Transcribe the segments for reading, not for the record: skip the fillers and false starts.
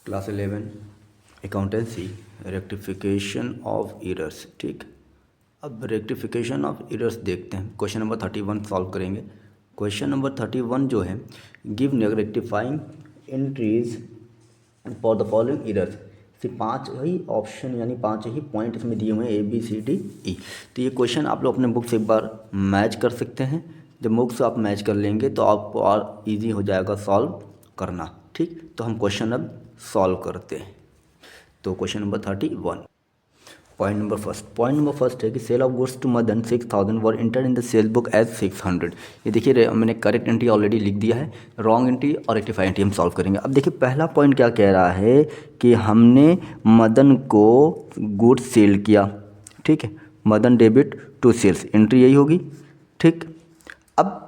Class 11 accountancy rectification of errors. ठीक, अब rectification of errors देखते हैं। क्वेश्चन नंबर 31 सॉल्व करेंगे। क्वेश्चन नंबर 31 जो है, give rectifying entries for the following errors. सिर्फ 5 ही ऑप्शन यानी 5 ही पॉइंट इसमें दिए हुए हैं, ABCDE। तो ये क्वेश्चन आप लोग अपने बुक से एक बार मैच कर सकते हैं। जब बुक से आप मैच कर लेंगे तो आपको और ईजी हो जाएगा सॉल्व करना। ठीक, तो हम क्वेश्चन अब सॉल्व करते हैं। तो question number 31, point number first है कि sale of goods to Madan 6000 were enter in the sale book as 600। ये देखिए मैंने करेक्ट एंट्री ऑलरेडी लिख दिया है, रॉन्ग एंट्री और रेक्टिफाई एंट्री हम सॉल्व करेंगे। अब देखिए पहला पॉइंट क्या कह रहा है कि हमने मदन को गुड्स सेल किया। ठीक है, Madan debit to sales, entry यही होगी। ठीक, अब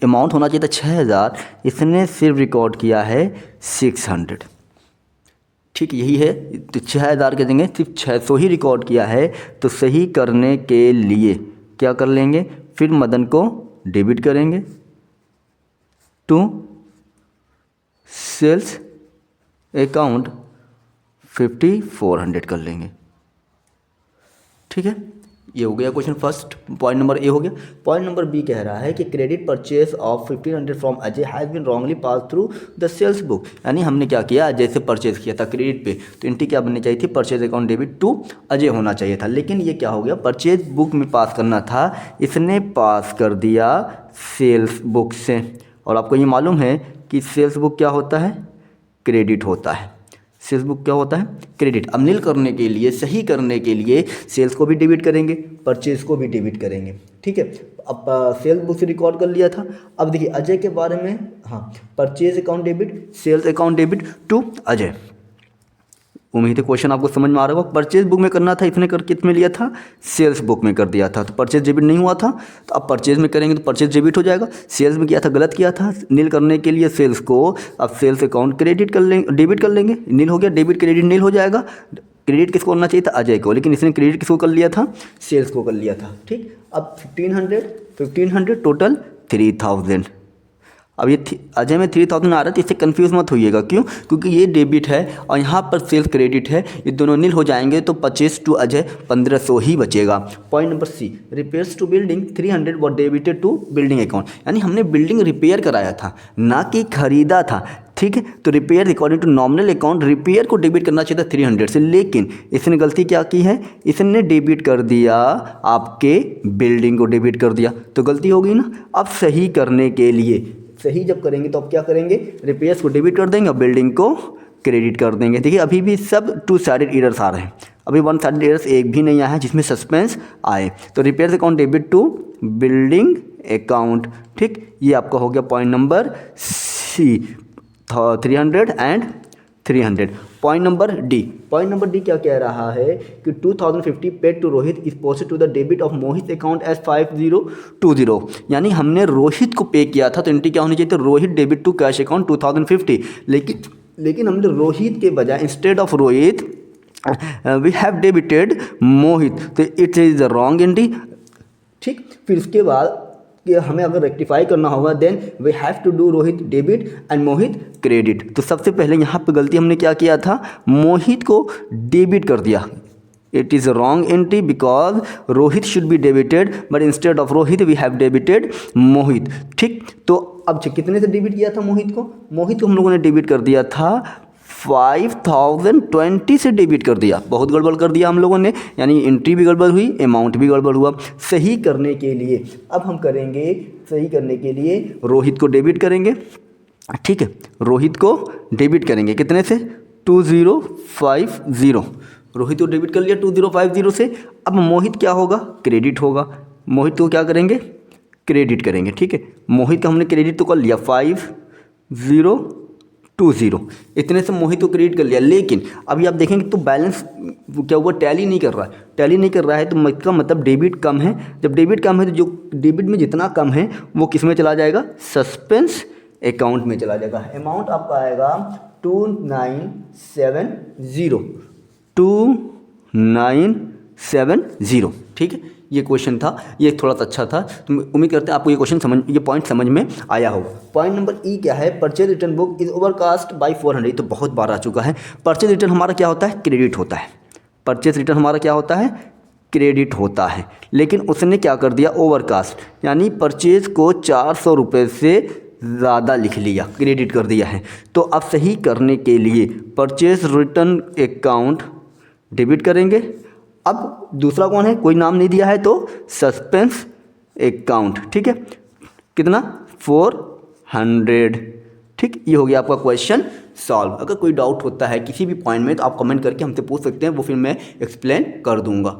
अमाउंट होना चाहिए था 6000, इसने सिर्फ रिकॉर्ड किया है 600। ठीक, यही है, तो 6000 के देंगे, सिर्फ 600 ही रिकॉर्ड किया है। तो सही करने के लिए क्या कर लेंगे, फिर मदन को डेबिट करेंगे टू सेल्स अकाउंट 5400 कर लेंगे। ठीक है, ये हो गया question first, point number A हो गया। पॉइंट नंबर बी कह रहा है कि credit purchase of 1500 from Ajay has been wrongly pass through the sales book. यानी हमने क्या किया, अजय से परचेज किया था क्रेडिट पे, तो एंट्री क्या बननी चाहिए थी, purchase account debit to Ajay होना चाहिए था। लेकिन ये क्या हो गया, परचेज बुक में पास करना था, इसने पास कर दिया सेल्स बुक से। और आपको ये मालूम है कि सेल्स बुक क्या होता है, क्रेडिट होता है। सेल्स बुक क्या होता है, क्रेडिट। अब नील करने के लिए, सही करने के लिए सेल्स को भी डेबिट करेंगे, परचेज को भी डेबिट करेंगे। ठीक है, अब सेल्स बुक से रिकॉर्ड कर लिया था। अब देखिए अजय के बारे में, हाँ, purchase account debit, sales account debit to Ajay. उम्मीद है क्वेश्चन आपको समझ में आ रहा होगा। परचेज बुक में करना था, इसने कर किस में लिया था, सेल्स बुक में कर दिया था, तो परचेज डेबिट नहीं हुआ था। तो अब परचेज में करेंगे तो परचेज डेबिट हो जाएगा। सेल्स में किया था, गलत किया था, नील करने के लिए सेल्स को अब सेल्स अकाउंट क्रेडिट कर लेंगे, डेबिट कर लेंगे, नील हो गया, डेबिट क्रेडिट नील हो जाएगा। क्रेडिट किसको करना चाहिए था, अजय को, लेकिन इसने क्रेडिट किसको कर लिया था, सेल्स को कर लिया था। ठीक, अब 1500 टोटल 3000। अब ये अजय में 3000 आ रहा है, तो इससे कंफ्यूज मत होइएगा। क्यों, क्योंकि ये डेबिट है और यहाँ पर सेल्स क्रेडिट है, ये दोनों नील हो जाएंगे, तो 25 टू अजय 1500 ही बचेगा। Point number C, repairs to building 300 were debited to building account. यानी हमने बिल्डिंग रिपेयर कराया था, ना कि खरीदा था। ठीक है, तो repair according to nominal account, repair को डेबिट करना चाहिए था 300 से, लेकिन इसने गलती क्या की है, इसने डेबिट कर दिया, आपके बिल्डिंग को डेबिट कर दिया, तो गलती हो गई ना। अब सही करने के लिए, सही जब करेंगे तो अब क्या करेंगे, रिपेयर्स को डेबिट कर देंगे और बिल्डिंग को क्रेडिट कर देंगे। देखिए अभी भी सब 2 साइडेड एरर्स आ रहे हैं, अभी 1 साइडेड एरर्स एक भी नहीं आया है जिसमें सस्पेंस आए। तो repairs account debit to building account. ठीक, ये आपका हो गया point number C, 300 and 300। Point number D, क्या कह रहा है कि 2050 paid to Rohit is posted to the debit of Mohit account as 5020। यानी हमने रोहित को पे किया था, तो एंट्री क्या होनी चाहिए, तो Rohit debit to cash account 2050। लेकिन हमने रोहित के बजाय, instead of Rohit we have debited Mohit, तो it is the wrong entry. ठीक, फिर उसके बाद कि हमें अगर रेक्टिफाई करना होगा, then we have to do Rohit debit and Mohit credit. तो सबसे पहले यहाँ पे गलती हमने क्या किया था, मोहित को डेबिट कर दिया। It is wrong entry because Rohit should be debited, but instead of Rohit we have debited Mohit. ठीक, तो अब कितने से डेबिट किया था मोहित को हम लोगों ने डेबिट कर दिया था 5020 से डेबिट कर दिया। बहुत गड़बड़ कर दिया हम लोगों ने, यानी एंट्री भी गड़बड़ हुई, अमाउंट भी गड़बड़ हुआ। सही करने के लिए अब हम करेंगे, सही करने के लिए रोहित को डेबिट करेंगे। ठीक है, रोहित को डेबिट करेंगे कितने से, 2050। रोहित को डेबिट कर लिया 2050 से। अब मोहित क्या होगा, क्रेडिट होगा, मोहित को क्या करेंगे, क्रेडिट करेंगे। ठीक है, मोहित का हमने क्रेडिट तो कर लिया 5020, इतने से मोहित को क्रेडिट कर लिया। लेकिन अभी आप देखेंगे तो बैलेंस क्या हुआ, टैली नहीं कर रहा है, तो इसका मतलब डेबिट कम है। जब डेबिट कम है तो जो डेबिट में जितना कम है वो किस में चला जाएगा, सस्पेंस अकाउंट में चला जाएगा। अमाउंट आपका आएगा 2970। ठीक है, ये क्वेश्चन था, ये थोड़ा सा अच्छा था। तो उम्मीद करते हैं आपको ये क्वेश्चन समझ, ये पॉइंट समझ में आया हो। पॉइंट नंबर ई क्या है, purchase return book is overcast bye 400, तो बहुत बार आ चुका है। परचेज रिटर्न हमारा क्या होता है, क्रेडिट होता है। परचेज रिटर्न हमारा क्या होता है, क्रेडिट होता है, लेकिन उसने क्या कर दिया, ओवरकास्ट, यानी परचेज को 400 रुपये से ज़्यादा लिख लिया, क्रेडिट कर दिया है। तो अब सही करने के लिए परचेज रिटर्न अकाउंट डेबिट करेंगे। अब दूसरा कौन है, कोई नाम नहीं दिया है, तो सस्पेंस अकाउंट, ठीक है, कितना 400, ठीक। ये हो गया आपका क्वेश्चन सॉल्व। अगर कोई डाउट होता है किसी भी पॉइंट में तो आप कमेंट करके हमसे पूछ सकते हैं, वो फिर मैं एक्सप्लेन कर दूंगा।